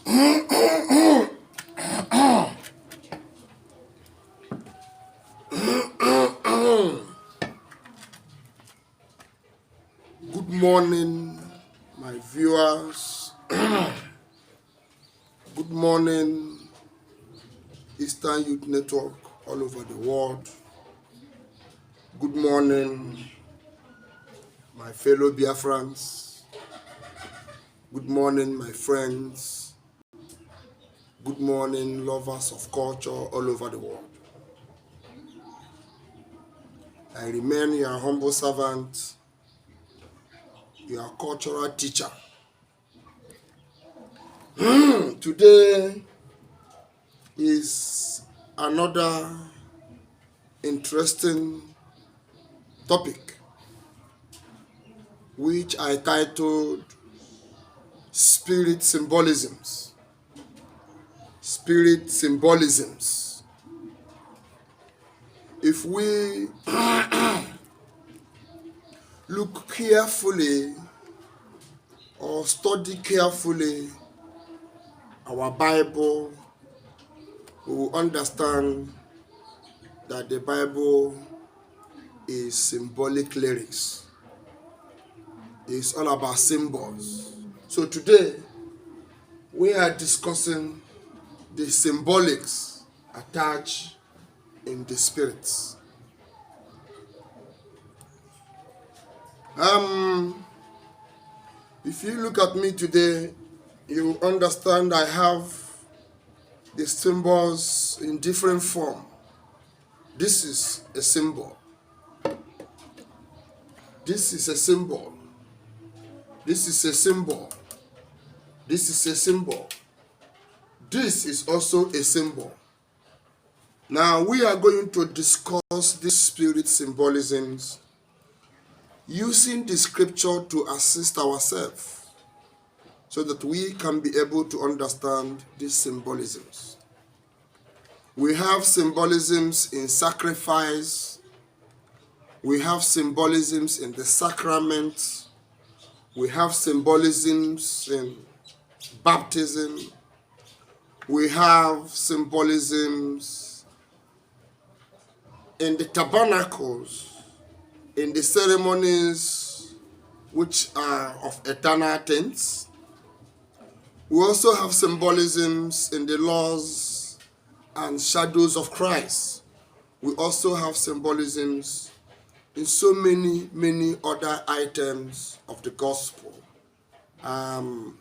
Good morning, my viewers. Good morning, Eastern Youth Network all over the world. Good morning, my fellow Biafrans. Good morning, my friends. Good morning, lovers of culture all over the world. I remain your humble servant, your cultural teacher. Today is another interesting topic which I titled Spirit Symbolisms. Spirit Symbolisms. If we look carefully or study carefully our Bible, we will understand that the Bible is symbolic lyrics. It's all about symbols. So today, we are discussing the symbolics attached in the spirits. If you look at me today, you will understand I have the symbols in different form. This is a symbol. This is a symbol. This is a symbol. This is a symbol. This is also a symbol. Now we are going to discuss these spirit symbolisms using the scripture to assist ourselves so that we can be able to understand these symbolisms. We have symbolisms in sacrifice. We have symbolisms in the sacraments. We have symbolisms in baptism. We have symbolisms in the tabernacles, in the ceremonies which are of eternal things. We also have symbolisms in the laws and shadows of Christ. We also have symbolisms in so many other items of the gospel.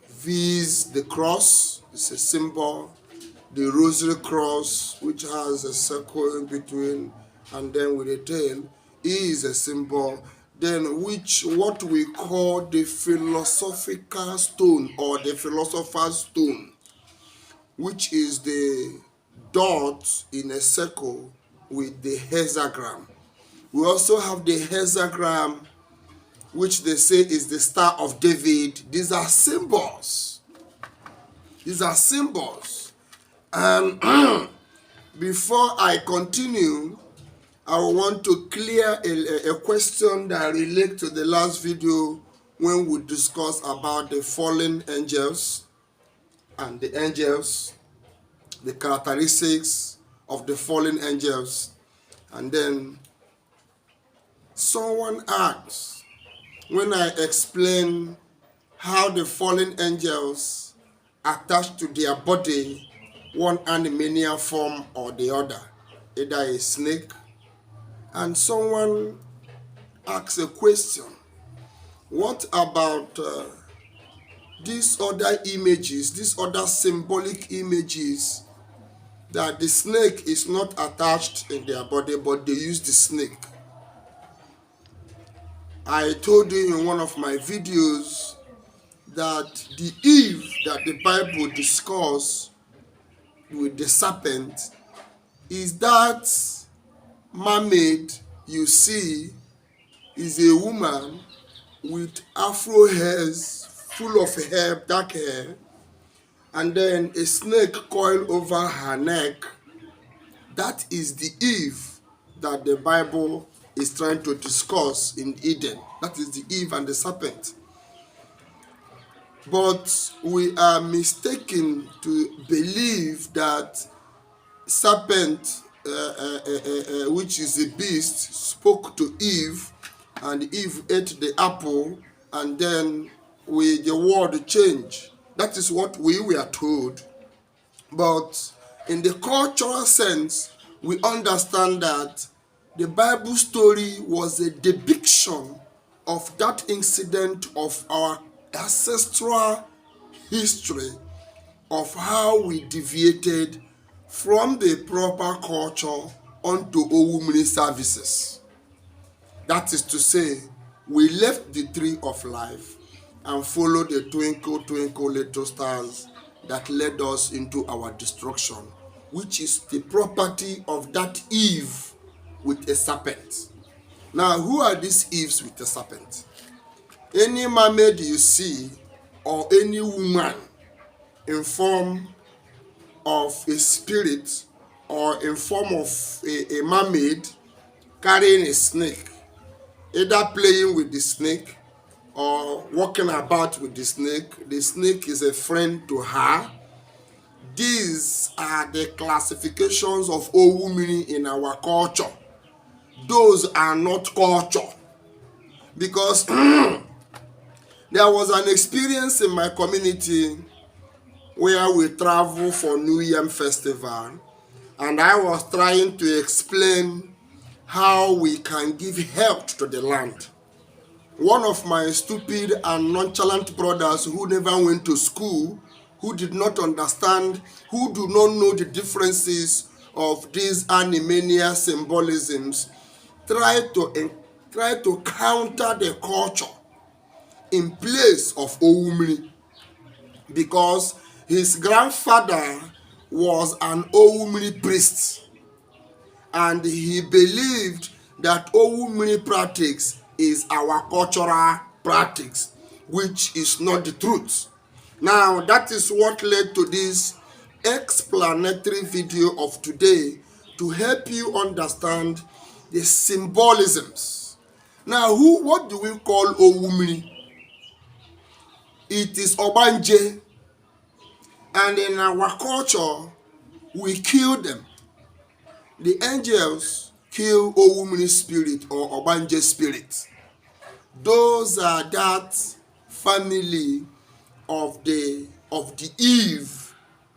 Viz, the cross is a symbol. The rosary cross, which has a circle in between and then with a tail, is a symbol. Then what we call the philosophical stone or the philosopher's stone, which is the dot in a circle with the hexagram. We also have the hexagram, which they say is the Star of David. These are symbols. These are symbols. And before I continue, I want to clear a question that relates to the last video when we discussed about the fallen angels and the angels, the characteristics of the fallen angels. And then someone asked, when I explain how the fallen angels attach to their body one animal form or the other, either a snake, and someone asks a question, what about these other images, these other symbolic images that the snake is not attached in their body, but they use the snake? I told you in one of my videos that the Eve that the Bible discusses with the serpent is that mermaid you see is a woman with afro hairs, full of hair, dark hair, and then a snake coiled over her neck. That is the Eve that the Bible is trying to discuss in Eden. That is the Eve and the serpent. But we are mistaken to believe that serpent, which is a beast, spoke to Eve, and Eve ate the apple, and then the world changed. That is what we were told. But in the cultural sense, we understand that the Bible story was a depiction of that incident of our ancestral history, of how we deviated from the proper culture onto Owumri services. That is to say, we left the tree of life and followed the twinkle, twinkle, little stars that led us into our destruction, which is the property of that Eve with a serpent. Now, who are these Eves with a serpent? Any mermaid you see, or any woman in form of a spirit or in form of a mermaid carrying a snake, either playing with the snake or walking about with the snake is a friend to her. These are the classifications of Owumiri in our culture. Those are not culture, because there was an experience in my community where we travel for New Yam Festival, and I was trying to explain how we can give health to the land. One of my stupid and nonchalant brothers who never went to school, who did not understand, who do not know the differences of these animania symbolisms, tried to counter the culture in place of Owumiri, because his grandfather was an Owumiri priest, and he believed that Owumiri practice is our cultural practice, which is not the truth. Now, that is what led to this explanatory video of today, to help you understand the symbolisms. Now, what do we call Owumiri? It is Obanje, and in our culture, we kill them. The angels kill Owumiri spirit or Obanje spirit. Those are that family of the Eve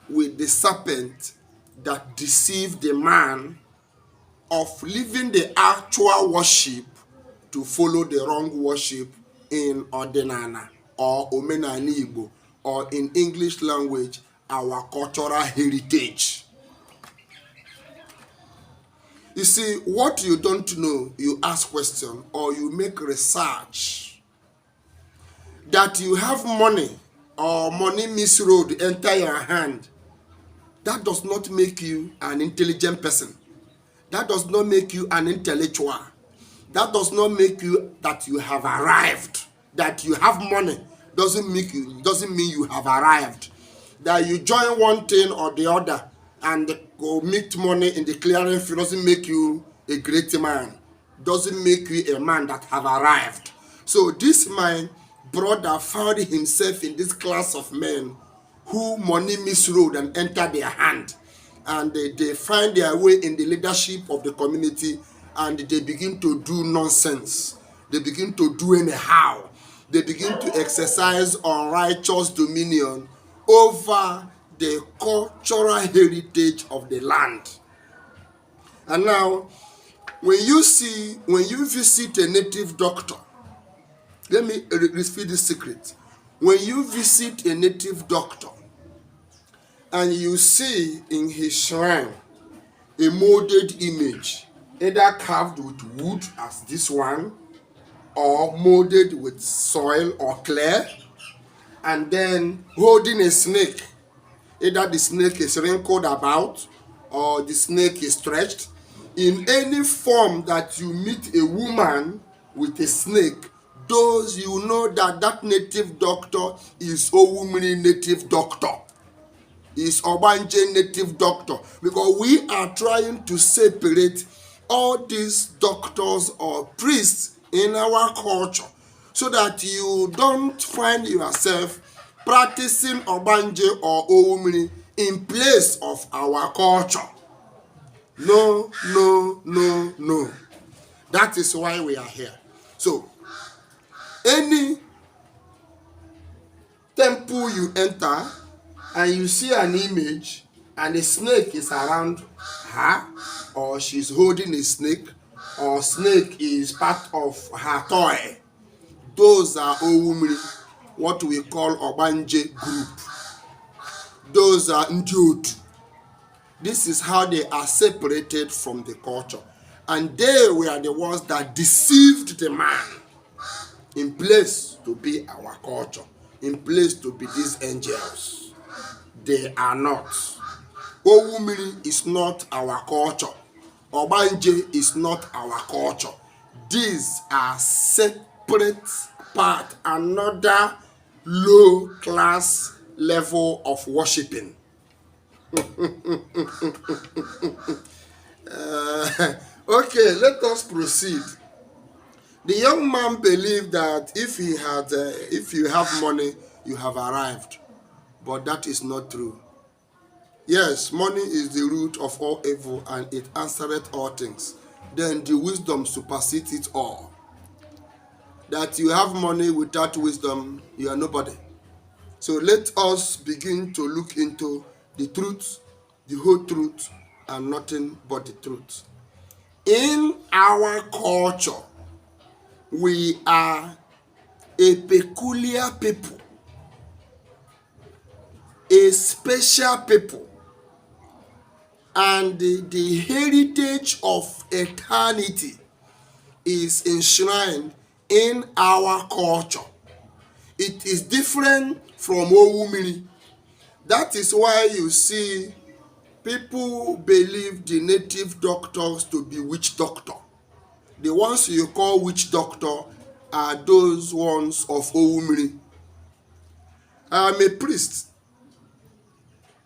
with the serpent that deceived the man of leaving the actual worship to follow the wrong worship in Ordinana or Omenani Igbo, or in English language, our cultural heritage. You see, what you don't know, you ask question or you make research. That you have money or money misroad enter your hand, that does not make you an intelligent person. That does not make you an intellectual. That does not make you that you have arrived. That you have money doesn't mean you have arrived. That you join one thing or the other and go meet money in the clearing field doesn't make you a great man. Doesn't make you a man that have arrived. So this my brother found himself in this class of men who money misrode and entered their hand, and they find their way in the leadership of the community, and they begin to do nonsense. They begin to do anyhow. They begin to exercise unrighteous dominion over the cultural heritage of the land. And now, when you visit a native doctor, let me reveal this secret. When you visit a native doctor and you see in his shrine a molded image, either carved with wood as this one, or molded with soil or clay, and then holding a snake, either the snake is wrinkled about or the snake is stretched, in any form that you meet a woman with a snake, those you know that native doctor is Owumiri native doctor, is Obanje native doctor, because we are trying to separate all these doctors or priests in our culture, so that you don't find yourself practicing Ogbanje or Owumiri in place of our culture. No, no, no, no. That is why we are here. So, any temple you enter and you see an image and a snake is around her, or she's holding a snake, or snake is part of her toy, those are Owumiri, what we call Ogbanje group. Those are Ndiodu. This is how they are separated from the culture. And they were the ones that deceived the man in place to be our culture, in place to be these angels. They are not. Owumiri is not our culture. Ogbanje is not our culture. These are separate part, another low class level of worshiping. Okay, let us proceed. The young man believed that if you have money, you have arrived. But that is not true. Yes, money is the root of all evil, and it answereth all things. Then the wisdom supersedes it all. That you have money without wisdom, you are nobody. So let us begin to look into the truth, the whole truth, and nothing but the truth. In our culture, we are a peculiar people, a special people, and the heritage of eternity is enshrined in our culture. It is different from Owumiri. That is why you see people believe the native doctors to be witch doctor. The ones you call witch doctor are those ones of Owumiri. I am a priest.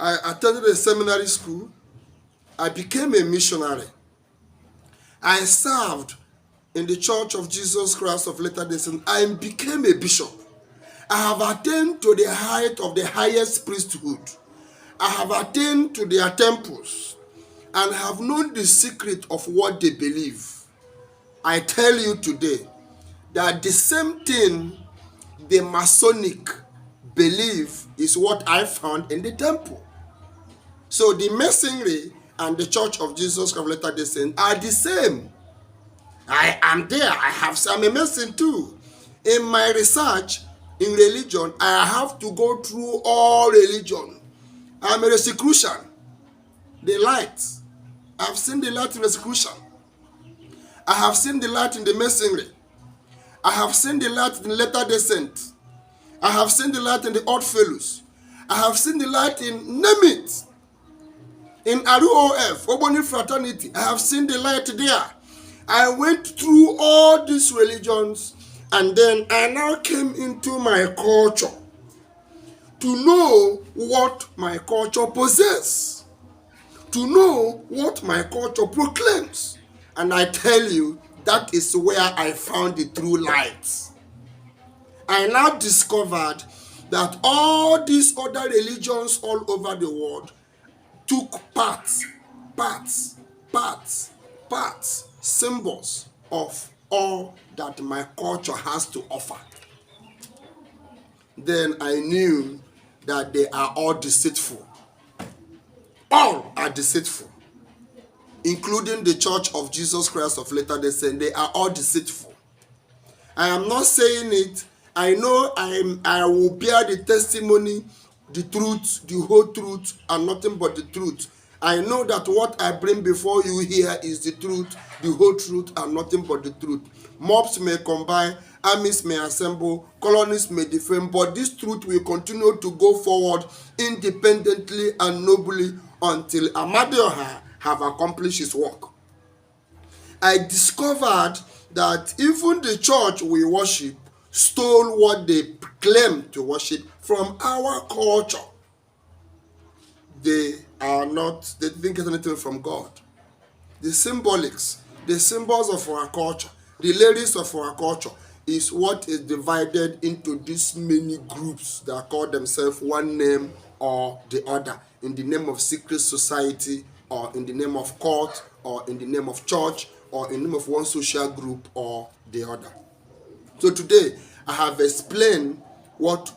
I attended a seminary school. I became a missionary. I served in the Church of Jesus Christ of Latter-day Saints. I became a bishop. I have attained to the height of the highest priesthood. I have attained to their temples and have known the secret of what they believe. I tell you today that the same thing the Masonic believe is what I found in the temple. So the Masonry and the Church of Jesus Christ of Latter-day Saints are the same. I am there. I'm a Mason too. In my research in religion, I have to go through all religion. I'm a Rosicrucian. The light. I've seen the light in Rosicrucian. I have seen the light in the Masonry. I have seen the light in Latter-day Saints. I have seen the light in the Odd Fellows. I have seen the light in, name it, in ROF, Oboni Fraternity. I have seen the light there. I went through all these religions, and then I now came into my culture to know what my culture possesses, to know what my culture proclaims. And I tell you, that is where I found the true light. I now discovered that all these other religions all over the world took parts, symbols of all that my culture has to offer. Then I knew that they are all deceitful. All are deceitful, including the Church of Jesus Christ of Latter-day Saints. They are all deceitful. I am not saying it. I know I will bear the testimony, the truth, the whole truth, and nothing but the truth. I know that what I bring before you here is the truth, the whole truth, and nothing but the truth. Mobs may combine, armies may assemble, colonies may defame, but this truth will continue to go forward independently and nobly until Amadioha have accomplished his work. I discovered that even the church we worship stole what they claim to worship from our culture. They didn't get anything from God. The symbolics, the symbols of our culture, the lyrics of our culture, is what is divided into these many groups that call themselves one name or the other, in the name of secret society, or in the name of cult, or in the name of church, or in the name of one social group or the other. So today I have explained what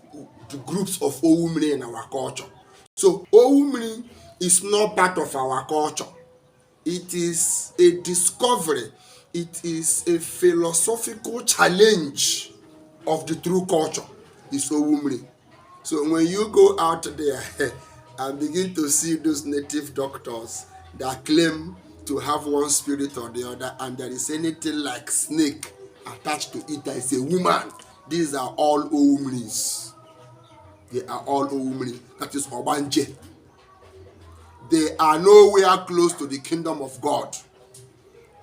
the groups of Owumri in our culture. So Owumri is not part of our culture. It is a discovery. It is a philosophical challenge of the true culture. Is Owumri. So when you go out there and begin to see those native doctors that claim to have one spirit or the other, and there is anything like snake attached to it that is a woman, these are all Owumris. They are all Owumri. That is Obanje. They are nowhere close to the kingdom of God.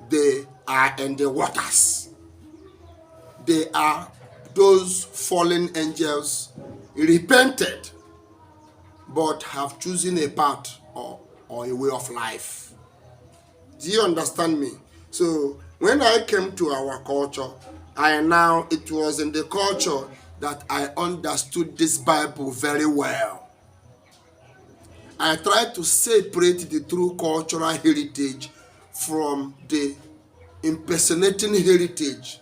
They are in the waters. They are those fallen angels repented but have chosen a path or a way of life. Do you understand me? So when I came to our culture, it was in the culture that I understood this Bible very well. I tried to separate the true cultural heritage from the impersonating heritage.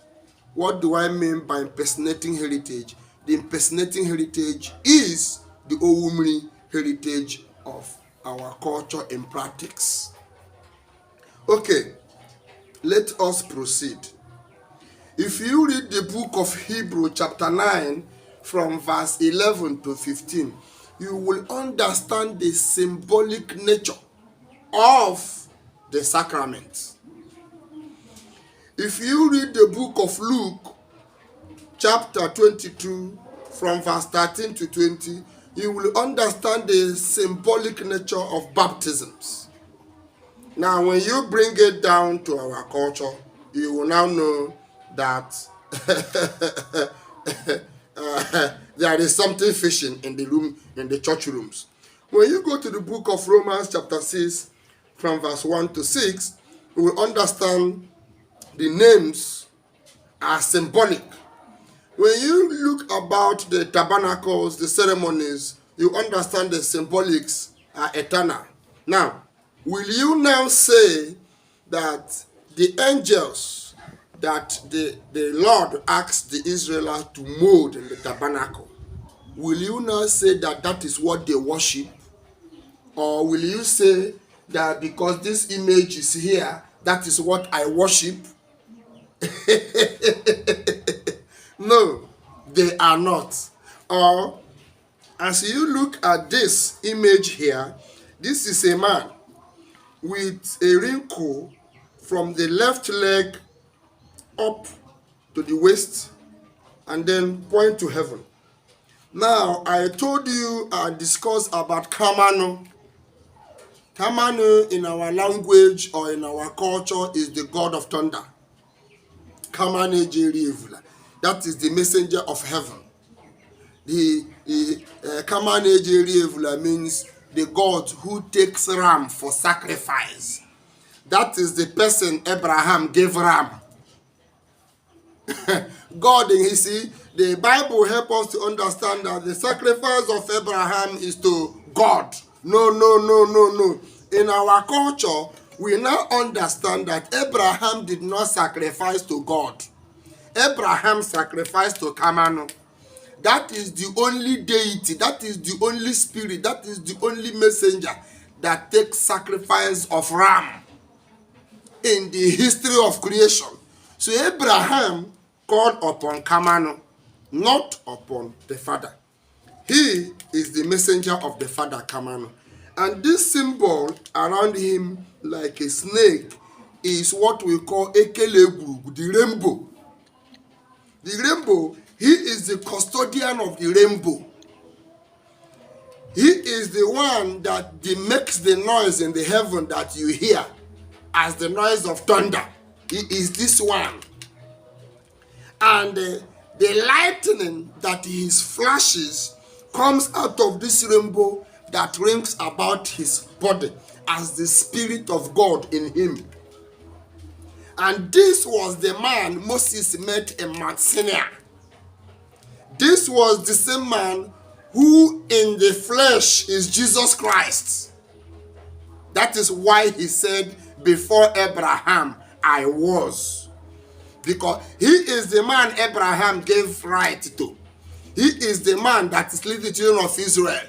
What do I mean by impersonating heritage? The impersonating heritage is the Owumri heritage of our culture in practice. Okay, let us proceed. If you read the book of Hebrew chapter 9 from verse 11 to 15, you will understand the symbolic nature of the sacrament. If you read the book of Luke chapter 22 from verse 13 to 20, you will understand the symbolic nature of baptisms. Now, when you bring it down to our culture, you will now know that there is something fishing in the church rooms. When you go to the book of Romans chapter 6 from verse 1 to 6, you will understand the names are symbolic. When you look about the tabernacles, the ceremonies, you understand the symbolics are eternal. Now, will you now say that the angels that the Lord asked the Israelites to mold in the tabernacle, will you now say that that is what they worship? Or will you say that because this image is here, that is what I worship? No, they are not. Or, as you look at this image here, this is a man with a wrinkle from the left leg up to the waist and then point to heaven. Now, I told you I discussed about Kamano. Kamano in our language or in our culture is the god of thunder. Kamane Jerivula. That is the messenger of heaven. The Kamane Jerivula means the god who takes ram for sacrifice. That is the person Abraham gave ram. God, you see, the Bible helps us to understand that the sacrifice of Abraham is to God. No. In our culture, we now understand that Abraham did not sacrifice to God. Abraham sacrificed to Kamano. That is the only deity, that is the only spirit, that is the only messenger that takes sacrifice of ram in the history of creation. So Abraham called upon Kamano, not upon the Father. He is the messenger of the Father, Kamano. And this symbol around him, like a snake, is what we call Ekeleguru, the rainbow. The rainbow, he is the custodian of the rainbow. He is the one that makes the noise in the heaven that you hear as the noise of thunder. He is this one. And the lightning that he flashes comes out of this rainbow that rings about his body as the Spirit of God in him. And this was the man Moses met in Mount Sinai. This was the same man who in the flesh is Jesus Christ. That is why he said, before Abraham, I was. Because he is the man Abraham gave right to. He is the man that is leading the children of Israel.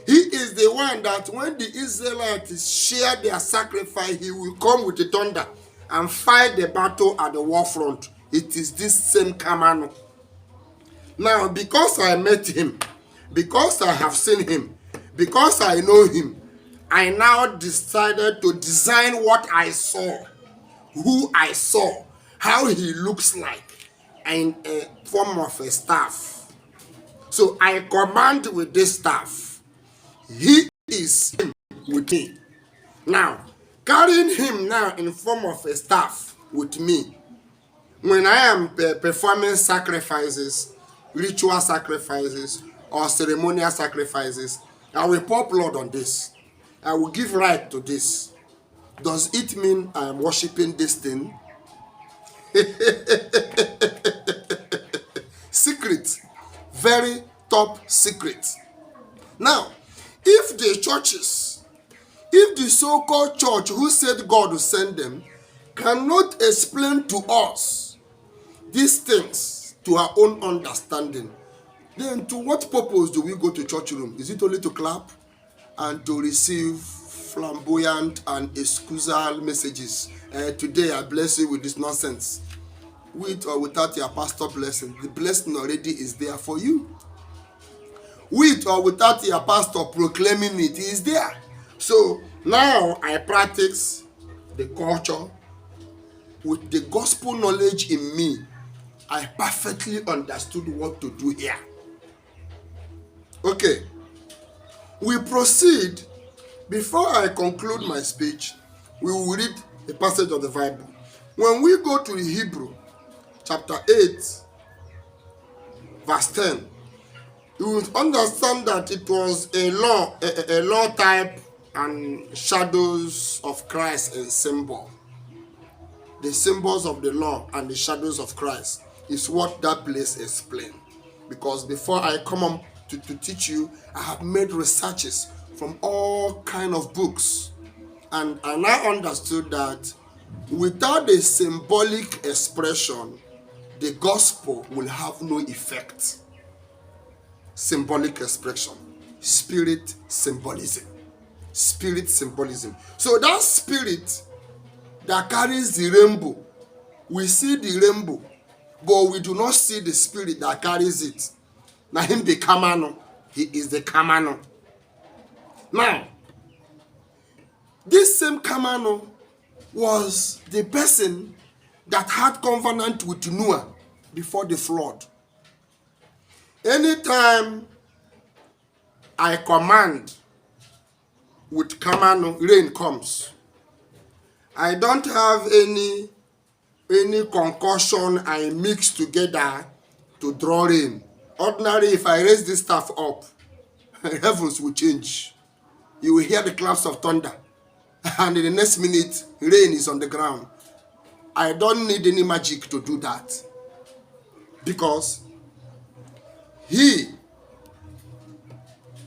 He is the one that when the Israelites share their sacrifice, he will come with the thunder and fight the battle at the war front. It is this same Kamano. Now, because I met him, because I have seen him, because I know him, I now decided to design what I saw, who I saw, how he looks like, in a form of a staff. So I command with this staff. He is him with me. Now, carrying him now in form of a staff with me, when I am performing sacrifices, ritual sacrifices, or ceremonial sacrifices, I will pour blood on this. I will give right to this. Does it mean I am worshiping this thing? Secret. Very top secret. Now, if the churches, if the so-called church who said God will send them, cannot explain to us these things to our own understanding, then to what purpose do we go to church room? Is it only to clap and to receive flamboyant and excusal messages? Today I bless you with this nonsense. With or without your pastor blessing, the blessing already is there for you. With or without your pastor proclaiming it, is there. So now I practice the culture with the gospel knowledge in me. I perfectly understood what to do here. Okay, we proceed. Before I conclude my speech, we will read a passage of the Bible. When we go to the Hebrew, chapter 8, verse 10, you will understand that it was a law type and shadows of Christ and symbol. The symbols of the law and the shadows of Christ is what that place explains. Because before I come on to teach you, I have made researches from all kind of books, and I now understood that without a symbolic expression, the gospel will have no effect. Symbolic expression, spirit symbolism, spirit symbolism. So that spirit that carries the rainbow, we see the rainbow, but we do not see the spirit that carries it. Now him the Kamano, he is the Kamano. Now, this same Kamano was the person that had covenant with Noah before the flood. Anytime I command with Kamano, rain comes. I don't have any concoction I mix together to draw rain. Ordinarily, if I raise this staff up, heavens will change. You will hear the claps of thunder, and in the next minute, rain is on the ground. I don't need any magic to do that, because he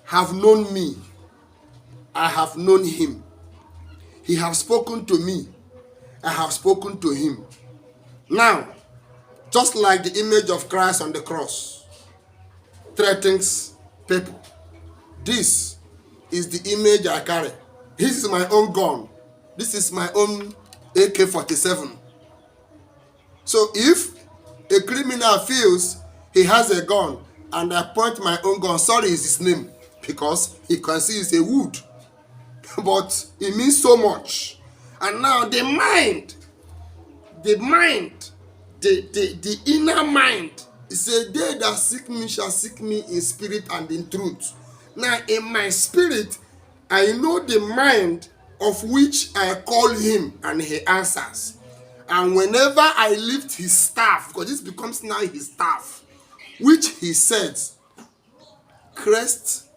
have known me, I have known him. He have spoken to me, I have spoken to him. Now, just like the image of Christ on the cross threatens people, this is the image I carry. This is my own gun. This is my own AK-47. So if a criminal feels he has a gun and I point my own gun, sorry is his name, because he can see it's a wood. But it means so much. And now the inner mind, it says, they that seek me shall seek me in spirit and in truth. Now in my spirit, I know the mind of which I call him and he answers. And whenever I lift his staff, because this becomes now his staff, which he says, crest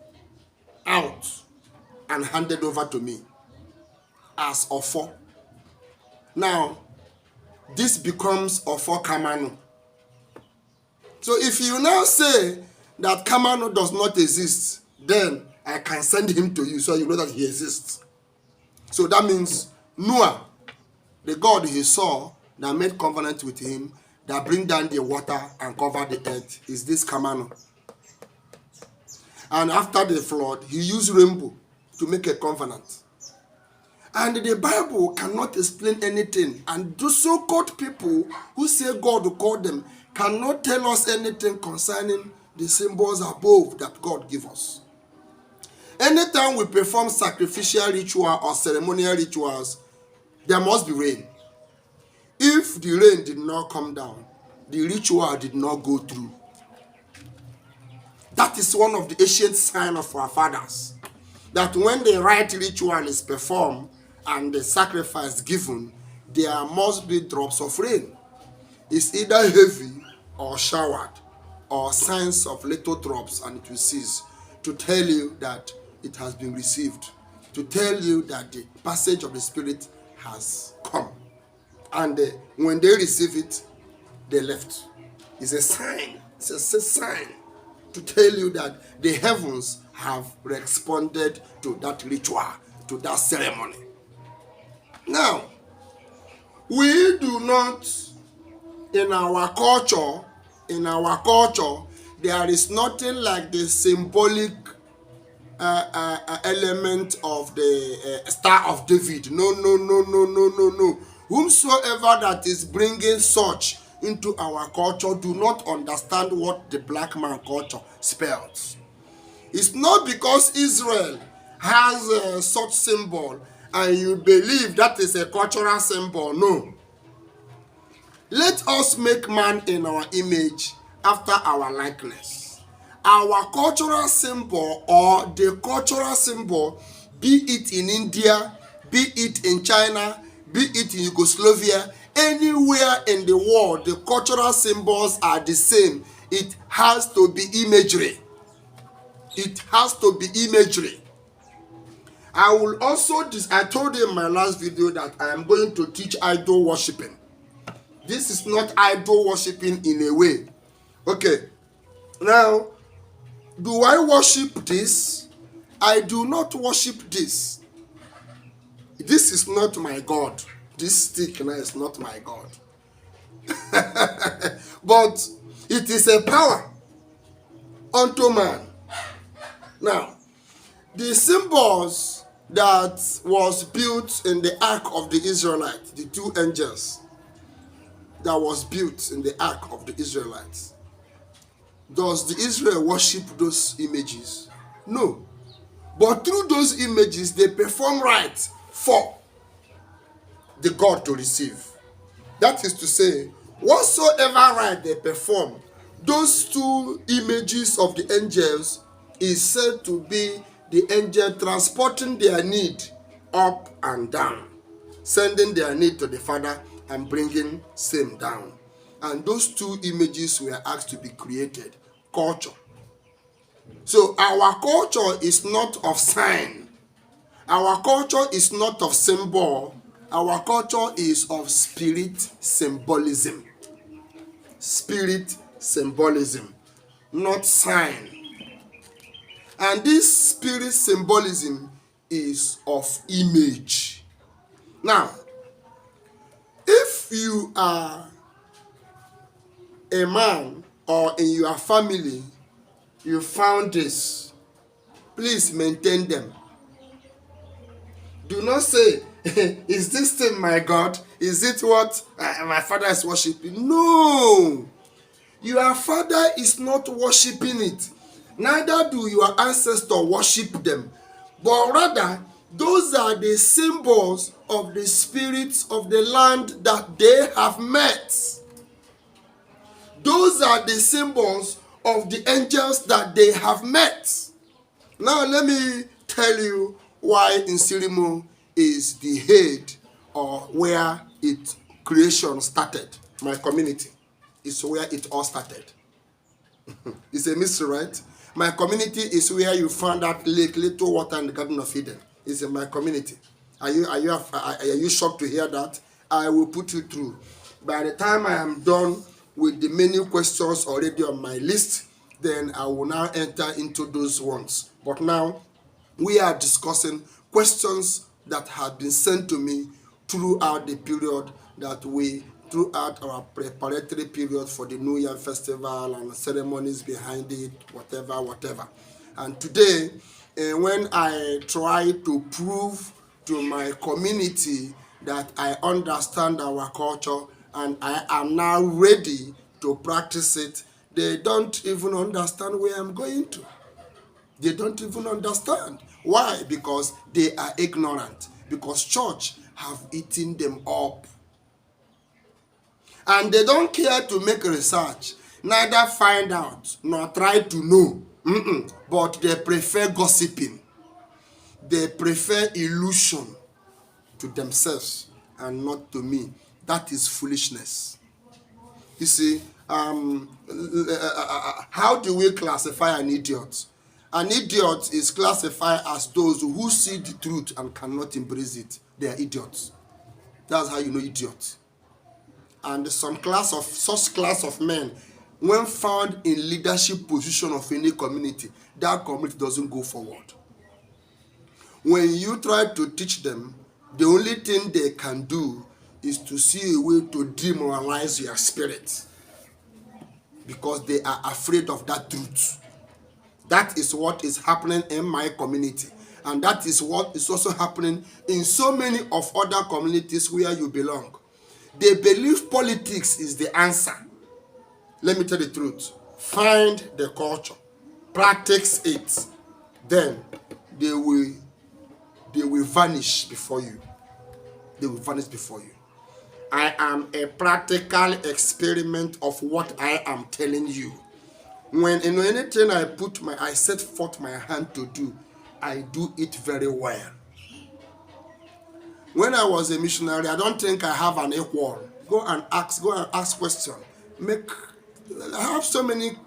out and handed over to me as offer. Now, this becomes Ofo Kamano. So if you now say that Kamano does not exist, then I can send him to you so you know that he exists. So that means Noah, the God he saw that made covenant with him, that bring down the water and cover the earth, is this Kamano. And after the flood, he used rainbow to make a covenant. And the Bible cannot explain anything. And those so-called people who say God called them cannot tell us anything concerning the symbols above that God gave us. Anytime we perform sacrificial ritual or ceremonial rituals, there must be rain. If the rain did not come down, the ritual did not go through. That is one of the ancient signs of our fathers, that when the right ritual is performed and the sacrifice given, there must be drops of rain. It's either heavy or showered, or signs of little drops, and it will cease, to tell you that it has been received, to tell you that the passage of the Spirit has come. And when they receive it, they left. It's a sign. It's a sign to tell you that the heavens have responded to that ritual, to that ceremony. Now, we do not, in our culture, there is nothing like the symbolic element of the Star of David. No. Whomsoever that is bringing such into our culture do not understand what the black man culture spells. It's not because Israel has such symbol and you believe that is a cultural symbol. No. Let us make man in our image after our likeness. Our cultural symbol, or the cultural symbol, be it in India, be it in China, be it in Yugoslavia, anywhere in the world, the cultural symbols are the same. It has to be imagery. It has to be imagery. I will also, I told you in my last video that I am going to teach idol worshipping. This is not idol worshipping in a way. Okay. Now, do I worship this? I do not worship this. This is not my God. This stick now is not my God. But it is a power unto man. Now, the symbols that was built in the ark of the Israelites, the two angels that was built in the ark of the Israelites, does the Israel worship those images? No. But through those images, they perform rites for the God to receive. That is to say, whatsoever rite they perform, those two images of the angels is said to be the angel transporting their need up and down, sending their need to the Father and bringing same down. And those two images were asked to be created. Culture. So our culture is not of sign. Our culture is not of symbol. Our culture is of spirit symbolism. Spirit symbolism, not sign. And this spirit symbolism is of image. Now, if you are a man or in your family, you found this, please maintain them. Do not say, is this thing my God? Is it what my father is worshiping? No. Your father is not worshiping it. Neither do your ancestors worship them. But rather, those are the symbols of the spirits of the land that they have met. Those are the symbols of the angels that they have met. Now let me tell you why Nsirimu is the head, or where its creation started. My community is where it all started. It's a mystery, right? My community is where you found that lake, little water in the Garden of Eden. It's in my community. Are you shocked to hear that? I will put you through. By the time I am done with the many questions already on my list, then I will now enter into those ones. But now we are discussing questions that have been sent to me throughout the period throughout our preparatory period for the New Year Festival and ceremonies behind it, whatever. And today, when I try to prove to my community that I understand our culture and I am now ready to practice it, they don't even understand where I'm going to. They don't even understand. Why? Because they are ignorant. Because church have eaten them up. And they don't care to make research, neither find out, nor try to know. But they prefer gossiping. They prefer illusion to themselves and not to me. That is foolishness. You see, how do we classify an idiot? An idiot is classified as those who see the truth and cannot embrace it. They are idiots. That's how you know idiot. And such class of men, when found in leadership position of any community, that community doesn't go forward. When you try to teach them, the only thing they can do is to see a way to demoralize your spirit, because they are afraid of that truth. That is what is happening in my community, and that is what is also happening in so many of other communities where you belong. They believe politics is the answer. Let me tell the truth. Find the culture, practice it, then they will vanish before you. They will vanish before you. I am a practical experiment of what I am telling you. When in anything I set forth my hand to do, I do it very well. When I was a missionary, I don't think I have an equal. Go and ask questions. I have so many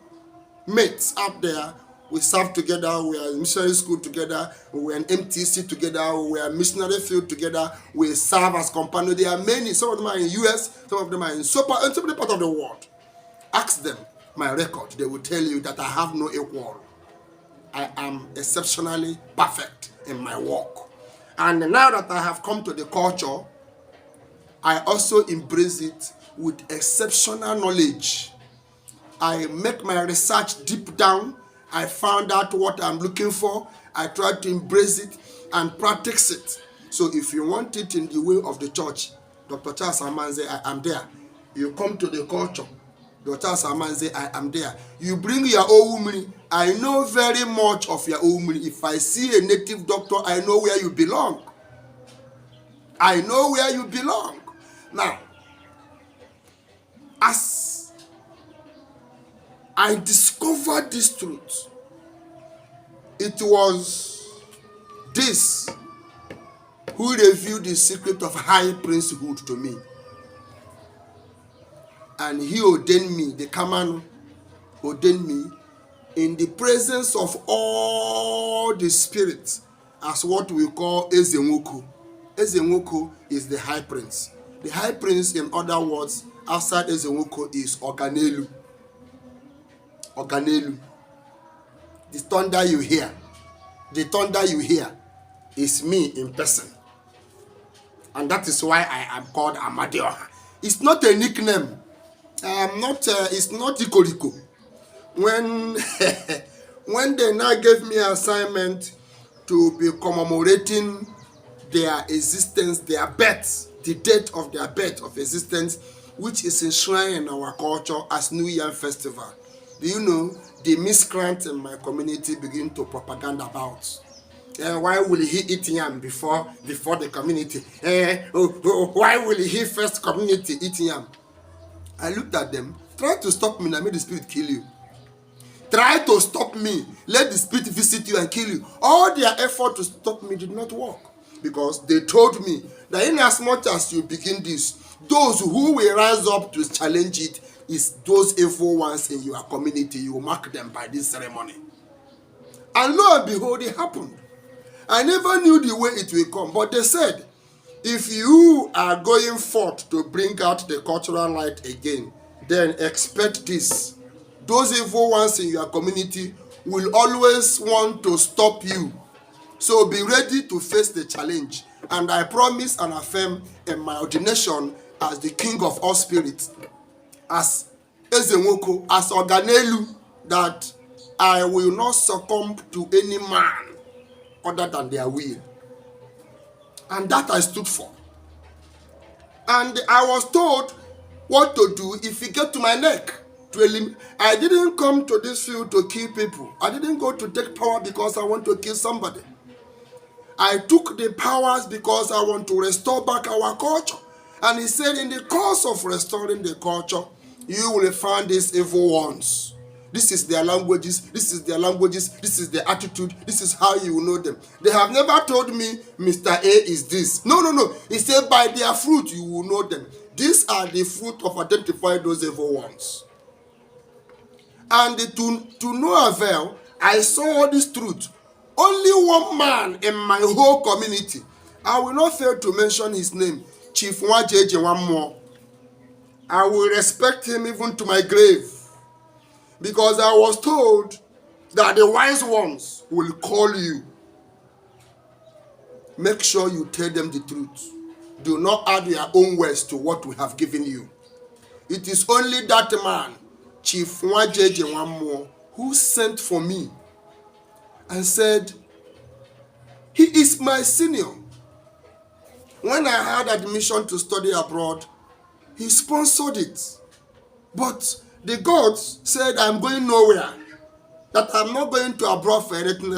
mates out there. We serve together, we are in missionary school together, we are in MTC together, we are missionary field together, we serve as companions. There are many, some of them are in US, some of them are in so many parts of the world. Ask them my record, they will tell you that I have no equal. I am exceptionally perfect in my work. And now that I have come to the culture, I also embrace it with exceptional knowledge. I make my research deep down. I found out what I'm looking for. I try to embrace it and practice it. So if you want it in the way of the church, Dr. Charles Amanze, I am there. You come to the culture, Dr. Charles Amanze, I am there. You bring your own money. I know very much of your own money. If I see a native doctor, I know where you belong. I know where you belong. Now, as I discovered this truth, it was this who revealed the secret of high priesthood to me. And he ordained me, the Kamanu ordained me in the presence of all the spirits as what we call Ezenwoku. Ezenwoku is the high prince. The high prince, in other words, outside Ezenwoku is Oganelu. Oganelu. The thunder you hear is me in person. And that is why I am called Amadioha. It's not a nickname. It's not Ikoriko. When they now gave me assignment to be commemorating their existence, their birth, the date of their birth of existence, which is enshrined in our culture as New Year Festival. Do you know the miscreant in my community begin to propaganda about? Why will he eat yam before the community? Why will he first community eat yam? I looked at them. Try to stop me and I made the spirit kill you. Try to stop me. Let the spirit visit you and kill you. All their effort to stop me did not work. Because they told me that in as much as you begin this, those who will rise up to challenge it is those evil ones in your community. You will mark them by this ceremony. And lo and behold, it happened. I never knew the way it will come. But they said, If you are going forth to bring out the cultural light again, then expect this. Those evil ones in your community will always want to stop you. So be ready to face the challenge. And I promise and affirm in my ordination as the King of all spirits, as Ezenwoko, as Organelu, that I will not succumb to any man other than their will. And that I stood for. And I was told what to do if it get to my neck. I didn't come to this field to kill people. I didn't go to take power because I want to kill somebody. I took the powers because I want to restore back our culture. And he said, in the course of restoring the culture, you will find these evil ones. This is their languages, this is their languages, this is their attitude, this is how you will know them. They have never told me Mr. A is this. No. He said, by their fruit you will know them. These are the fruit of identifying those evil ones. And to no avail, I saw this truth. Only one man in my whole community, I will not fail to mention his name, Chief Nwajeje Nwammụọ. I will respect him even to my grave, because I was told that the wise ones will call you. Make sure you tell them the truth. Do not add your own words to what we have given you. It is only that man, Chief Nwajeje Nwammụọ, who sent for me and said, he is my senior. When I had admission to study abroad, he sponsored it. But the gods said I'm going nowhere, that I'm not going to abroad for anything.